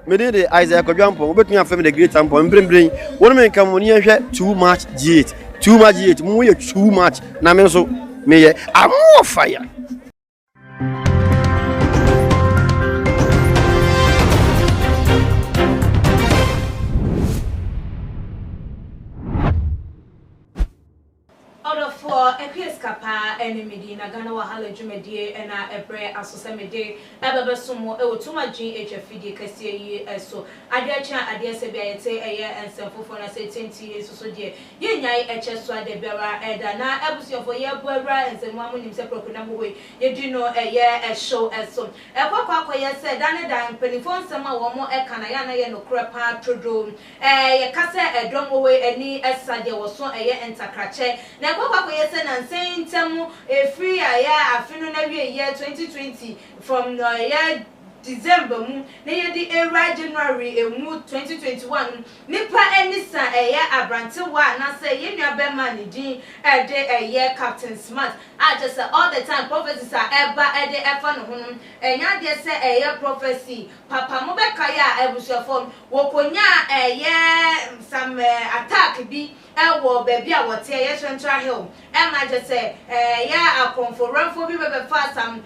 Me de Isaiah Kodwampo, obetumi afem the great ampo mbrembren. Wonu me nka mo ni ehwe too much G8. Too much G8. Mo ye too much. Na me so me ye am fire. For a case capa enemy na Ghana wahala dwumadie na ebre asosemede ebebe somo e wotuma GHFD kase yi eso ade acha ade se bia yete eye ensemfofo na se 20 years so de ye nyai eche so ade biara eda na ebusiofo ye boabra ensemu amunim se prokuna bowe ye di no eye show eso ekwakwa ye se dane dan penifo nsem a wo mo e kana ya na ye no krepa trodo ye kase edom we ani esa de wo so eye entakrache na ekwakwa yes and saying temu a free aya afinu na year 2020 from the year December mu na ye di era January emu 2021 nipa enisa eye abrante wa na say ye nua be man din e de eye Captain Smart I just say all the time prophecies are eba e de efa no ho enya de say eye prophecy papa mo be kaya ebusuafo wokonya eye some attack bi ewo baby a wote eye Central Hill ma just say ya akonforanfo bi be fa some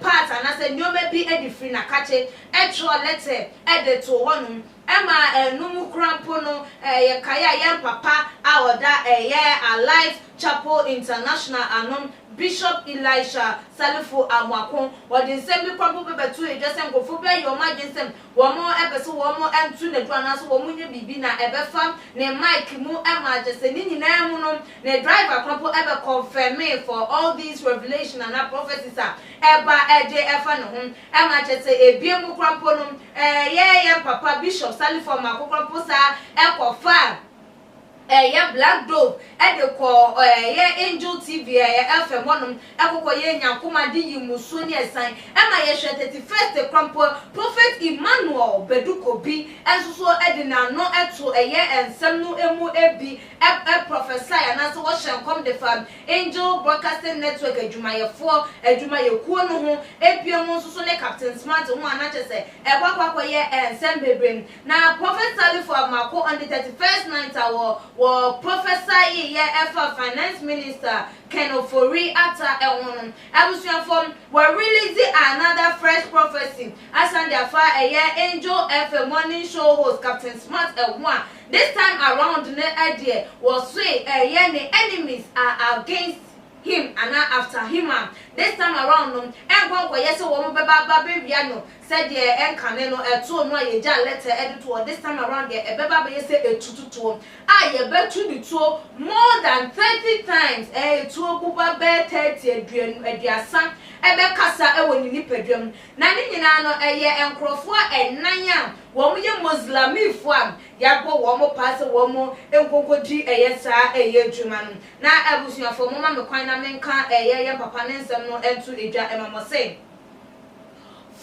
part and I say nyoma bi e di free na kache etro letter e de to honum ema numu krampo no ye kaya ye papa a oda ye Alive Chapel International anom Bishop Elisha Salifu Amwakon wodi nsem bi krampo be betu e just nkofo be yo ma nsem wo mo epese wo mo entu na duana so wo mo nya bibi na ebefam ne mic mu ema just ni nyina mu no ne driver krampo ebe confirm me for all these revelation and prophecies eba eje efa no ho ema just ebie mu krampo no ye papa Bishop Salifu Amwakon sa ekofa ye Black Dove e de ko ye Angel TV FM wonum ekoko ye nyankoma di yimuso ni esan e ma ye 31st krampo Prophet Emmanuel Bedukobi enso e de na no eto ye ensem no emu ebi e prophesy na so wo hyen come the fam Angel Broadcasting Network adwumayefo adwumayekuo no ho ebiem nso ne Captain Smart ho anache se e kwakwa ye ensem bebrem na Prophet Salifu Amwakon on the 31st night wo prophesy ye efa finance minister Ken Ofori ata ewon abusuafom we release another fresh prophecy as and their fire Angel FM morning show host Captain Smart one this time around the idea was say the enemies are against him and after him this time around no engon yes wo mo beba bia no said ye enkane no eto no ye ja letter edito this time around ye beba be say etututo ye betu the two more than 30 times etu buba be 30 aduasa ebe kasa ewo ni nipadwam na ni nyina no ye enkrofo ennan wo mo ye muslimifo am ya go wo mo pass wo mo enkonkodi sa adwuma no na abusuafo mo ma me kwan na menka ye papa ne nsem no entu edwa emamo say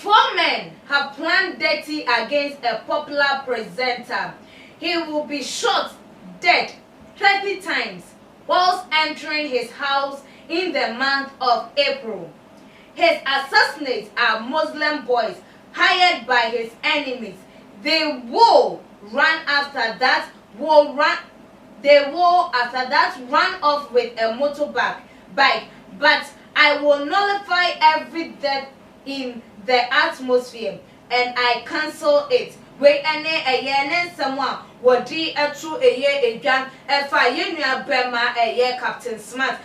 4 men have planned dirty against a popular presenter. He will be shot dead 30 times whilst entering his house in the month of April. His assassinates are Muslim boys hired by his enemies. They will after that run off with a motorbike. But I will nullify every death in the atmosphere and I cancel it. We ene someone wodi etu edwan efa ye nua bema Captain Smart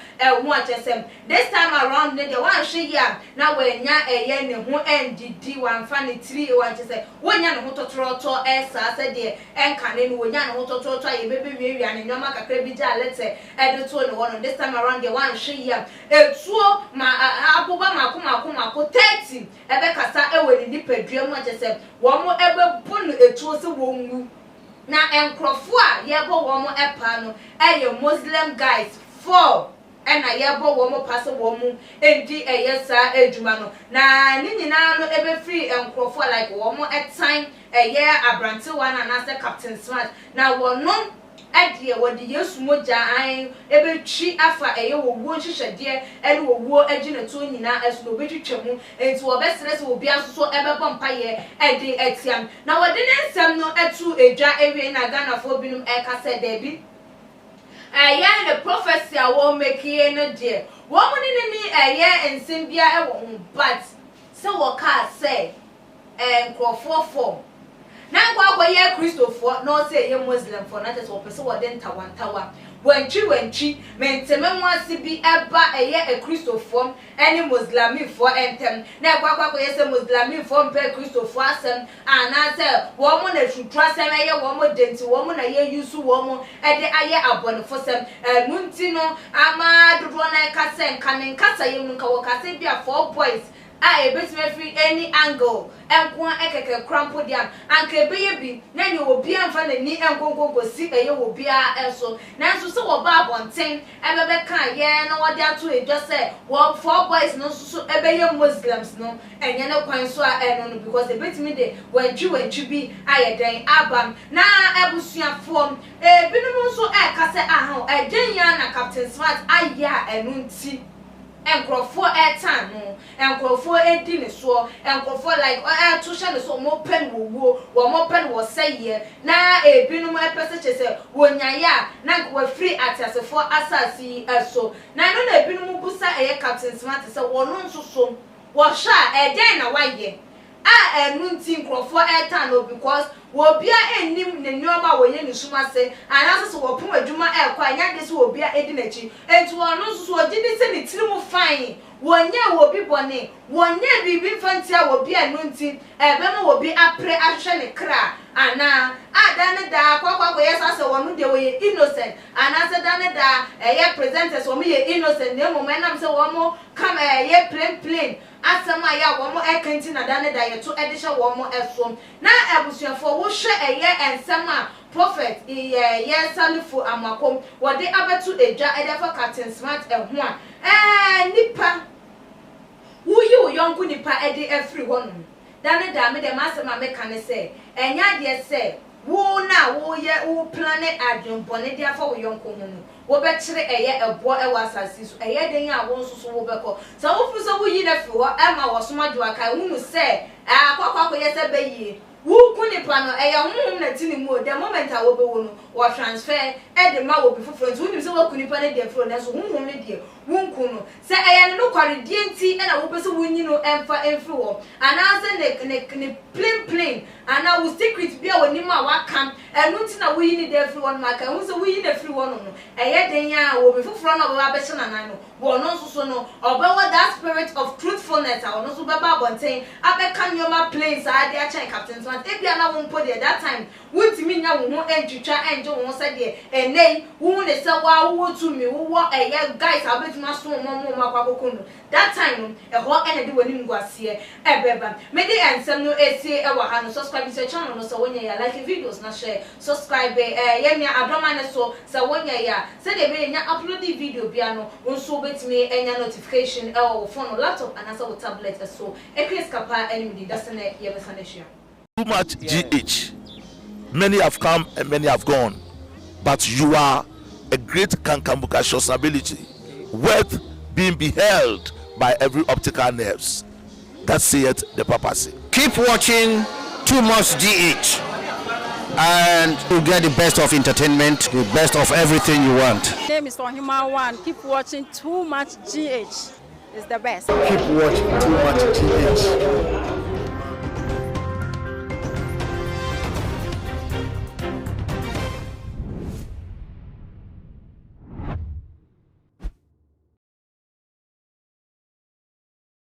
won chesem this time around ne de wan hwe ya na wanya ne ho ndidi wan fa ne 3 wan chese wonya ne ho totoroto sa se de enka ne wonya ne ho totoroto ye bebe wiawia ne nyoma kakra bi ja lete to ne wono this time around de wan hwe ya etuo ma aboba mako 30 ebe kasa ewe ni padua mu chese wo mo ebe bunu etuo se wo mu na enkrofo a yebo wo mo epa no Muslim guys 4 ena yebo wo mo pass wo mu endi sa adwuma no na ni nyina no ebe free enkrofo like wo mo time abrante one and as Captain Smart na wo no Edie wodi Yesu moja an ebetwi afa eye wowo nhyehyede ene wowo agine to nyina esu obetwitwemu enti wo besere se obi asoso ebebo mpaye ede etiam na wodi ne nsem no etu edwa ewie na Ghana fo binum eka se debi yeah, the prophecy I won't make here no dear. Woman in me ensem bia e wo but so what can say crofo form. Na kwa ye Christopher no say ye Muslim for not as what person woden tawa. Wentri menteme mwasi bi eba eye a Christopher any Muslim for entem na kwa ye say Muslim for pe Christopher asem ana say wo mo na twutwa sem eye wo mo denti wo mo na ye yusu wo mo e de aye abonefo sem nunti no ama dodo na ka se nka ye nka wo ka se bia 4 boys a ebetime free any angle enko ekeke crampo diam anka ebeye bi na ni obi amfa na ni enkonkonko si eye obi a eso nanso so wo ba bonten ebebe kan ye na wo de ato edwa se wo 4 boys no so ebeye Muslims no enye ne kwan so a eno no because ebetime de wantwi bi ayeden abam na ebusuafo ebinom so eka se aha eden ya na Captain Smart aya eno nti enkrofo etan no enkrofo edi ne so enkrofo like to share so mo pen wo mo pen wo say na ebinum epese chese wonyaya na nkwa free atiasefo asasi eso na no na ebinum busa eye Captain Smart se wono nsoso wo hwa eden na waye enu nti nkrofo etan no because wobia enim ne nyoma woye ne suma se anaso wo pon adwuma ekwa anya de se wobia edi nachi enti wono nso so gidi se ne tirimu fine wonye wobi bone wonye bibi mfantia wobia enu nti ebema wobi apre ahwe ne kra ana adane da kwakwa yesa se wono de woye innocent anase dane da eye presenters wo me ye innocent ne momenam se wo mo come ye plain asema ya wo mo ekanti na dane da ye to edisha wo mo esom na ebusuafo wo hwe eye ensema prophet ye salifu amakom wode abetu edwa edefa Captain Smart eho a nipa wuyi wo yonku nipa ede afri honum dane da me de masema me kan se enya de se wo na wo ye wo plane adwonbone de afa wo yonku hono wo be kire eye ebo e wasasi so eye den a wo nso so wo be ko so wo fu so wo yi na fi ho e ma wo soma dwa kai hunu se akwa ye se be yi wo kuni plano eye honhom na tini mu the moment a wo be wo no wo transfer e de ma wo be fufuro nti wo nim se wo kuni pa ne de furo na so honhom ne de wo nkunu se eye no kware die nti e na wo be se wo nyi no emfa emfiri wo ana se ne plain ana wo secret bia wo nim a wakam enu nti na wo yi ni de firi wo no maka hu se wo yi na firi wo no eye den ya wo be fufuro na wo ba be na nan no wo no so no obewo that spirit of truthfulness a ono so be ba bonten abeka nyoma plains a de a chen Captain Smart ebia na wo mpo de that time wuntimi nya wo ho entwitwa enje wo se de enei wo ne se wa wo tumi wo eye guys abetuma so mo makwakoko no that time ho ene de woni ngwase ebeba me de ensem no esi e wa ha no subscribe to channel no so wonya ya like videos na share subscribe ye me adoma ne so so wonya ya se de be nya upload video bia no nso betimi enya notification or phone or laptop and also tablet so ekres kapa enemy that's na ye be saneshia too much GH. Many have come and many have gone, but you are a great Kankambuka ability, worth being beheld by every optical nerves. That saith the papacy. Keep watching Too Much GH, and you get the best of entertainment, the best of everything you want. My name is Fahima One. Keep watching Too Much GH. It's the best. Keep watching Too Much GH.